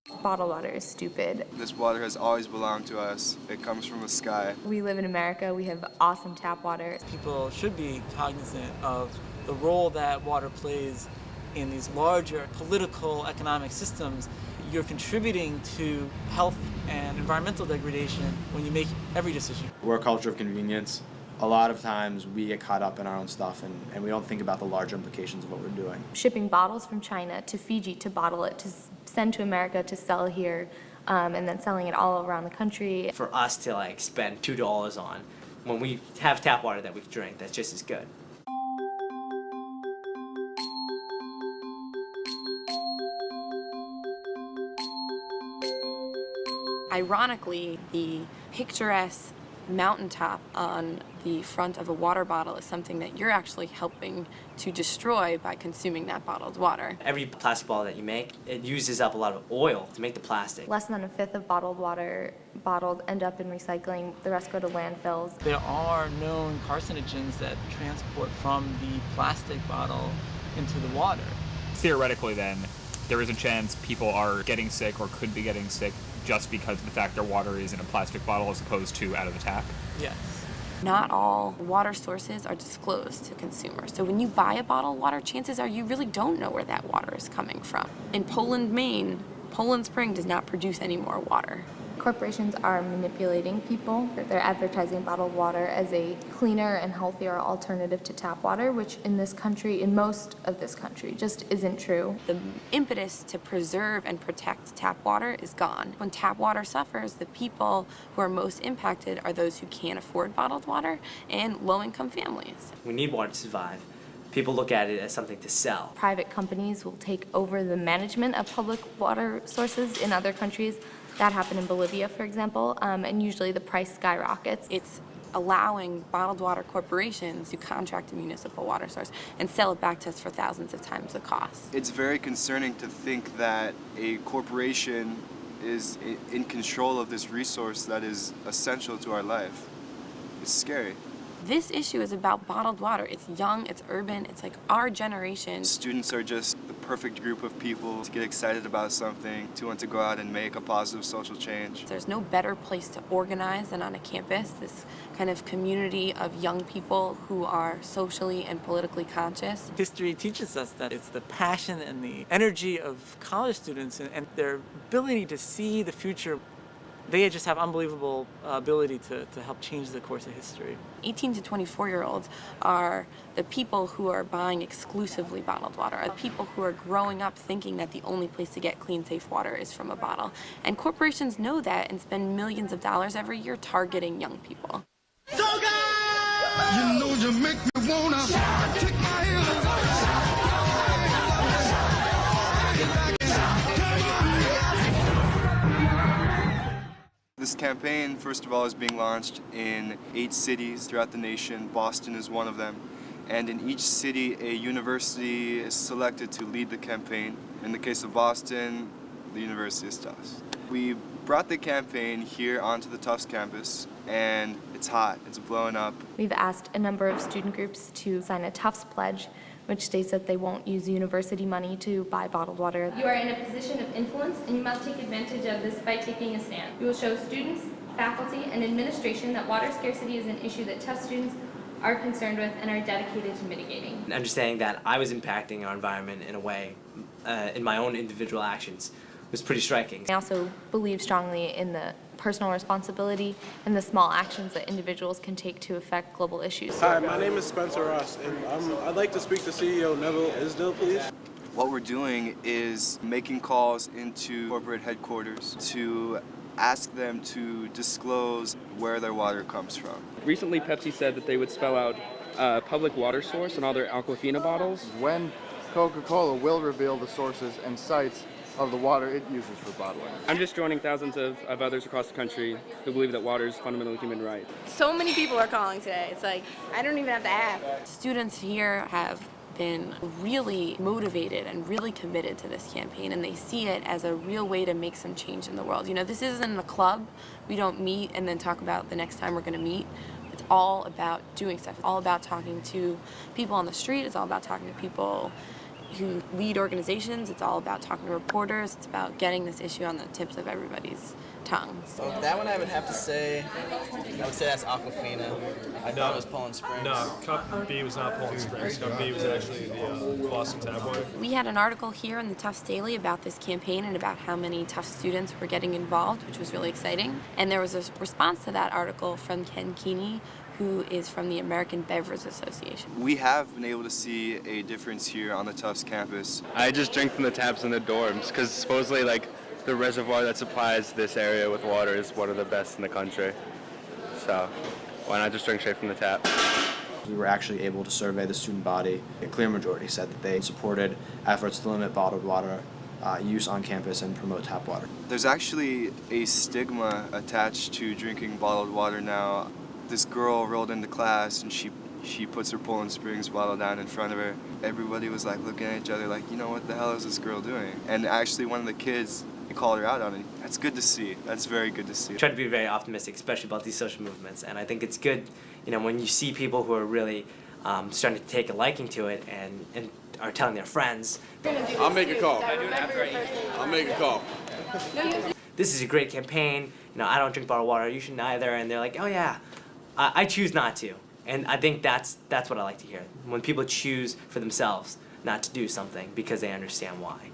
Bottled water is stupid. This water has always belonged to us. It comes from the sky. We live in America. We have awesome tap water. People should be cognizant of the role that water plays in these larger political, economic systems. You're contributing to health and environmental degradation when you make every decision. We're a culture of convenience. A lot of times we get caught up in our own stuff and we don't think about the larger implications of what we're doing. Shipping bottles from China to Fiji to bottle it, to send to America to sell here, and then selling it all around the country. For us to spend $2 on, when we have tap water that we can drink, that's just as good. Ironically, the picturesque mountaintop on the front of a water bottle is something that you're actually helping to destroy by consuming that bottled water. Every plastic bottle that you make, it uses up a lot of oil to make the plastic. Less than a fifth of bottled water bottled end up in recycling. The rest go to landfills. There are known carcinogens that transport from the plastic bottle into the water. Theoretically then, there is a chance people are getting sick or could be getting sick just because of the fact their water is in a plastic bottle as opposed to out of the tap? Yes. Not all water sources are disclosed to consumers. So when you buy a bottled water, chances are you really don't know where that water is coming from. In Poland, Maine, Poland Spring does not produce any more water. Corporations are manipulating people. They're advertising bottled water as a cleaner and healthier alternative to tap water, which in this country, in most of this country, just isn't true. The impetus to preserve and protect tap water is gone. When tap water suffers, the people who are most impacted are those who can't afford bottled water and low-income families. We need water to survive. People look at it as something to sell. Private companies will take over the management of public water sources in other countries. That happened in Bolivia, for example, and usually the price skyrockets. It's allowing bottled water corporations to contract a municipal water source and sell it back to us for thousands of times the cost. It's very concerning to think that a corporation is in control of this resource that is essential to our life. It's scary. This issue is about bottled water. It's young, it's urban, it's like our generation. Students are just the perfect group of people to get excited about something, to want to go out and make a positive social change. There's no better place to organize than on a campus, this kind of community of young people who are socially and politically conscious. History teaches us that it's the passion and the energy of college students and their ability to see the future. They just have unbelievable ability to help change the course of history. 18 to 24-year-olds are the people who are buying exclusively bottled water, are the people who are growing up thinking that the only place to get clean, safe water is from a bottle. And corporations know that and spend millions of dollars every year targeting young people. You know you make me wanna take my hands. This campaign, first of all, is being launched in 8 cities throughout the nation. Boston is one of them. And in each city, a university is selected to lead the campaign. In the case of Boston, the University is Tufts. We brought the campaign here onto the Tufts campus, and it's hot, it's blowing up. We've asked a number of student groups to sign a Tufts pledge, which states that they won't use university money to buy bottled water. You are in a position of influence, and you must take advantage of this by taking a stand. We will show students, faculty, and administration that water scarcity is an issue that Tufts students are concerned with and are dedicated to mitigating. Understanding that I was impacting our environment in a way, in my own individual actions, was pretty striking. I also believe strongly in the personal responsibility and the small actions that individuals can take to affect global issues. Hi, my name is Spencer Ross, and I'd like to speak to CEO Neville Isdell, please. What we're doing is making calls into corporate headquarters to ask them to disclose where their water comes from. Recently, Pepsi said that they would spell out public water source on all their Aquafina bottles. When Coca-Cola will reveal the sources and sites of the water it uses for bottling. I'm just joining thousands of others across the country who believe that water is a fundamental human right. So many people are calling today. It's like, I don't even have to ask. Students here have been really motivated and really committed to this campaign, and they see it as a real way to make some change in the world. You know, this isn't a club. We don't meet and then talk about the next time we're going to meet. It's all about doing stuff. It's all about talking to people on the street. It's all about talking to people who lead organizations. It's all about talking to reporters. It's about getting this issue on the tips of everybody's tongue. So that one I would have to say, I would say that's Aquafina. I thought it was Poland Springs. No, Cup B was not Poland Springs. Cup B was actually the Boston Tabloid. We had an article here in the Tufts Daily about this campaign and about how many Tufts students were getting involved, which was really exciting. And there was a response to that article from Ken Keeney, who is from the American Beverage Association. We have been able to see a difference here on the Tufts campus. I just drink from the taps in the dorms because supposedly like the reservoir that supplies this area with water is one of the best in the country. So why not just drink straight from the tap? We were actually able to survey the student body. A clear majority said that they supported efforts to limit bottled water use on campus and promote tap water. There's actually a stigma attached to drinking bottled water now. This girl rolled into class and she puts her Poland Springs bottle down in front of her. Everybody was like looking at each other like, you know, what the hell is this girl doing? And actually one of the kids called her out on it. That's good to see. That's very good to see. I try to be very optimistic, especially about these social movements, and I think it's good, you know, when you see people who are really starting to take a liking to it and are telling their friends. I'll make a call. I'll make a call. This is a great campaign. You know, I don't drink bottled water. You shouldn't either. And they're like, oh yeah, I choose not to. And I think that's what I like to hear. When people choose for themselves not to do something because they understand why.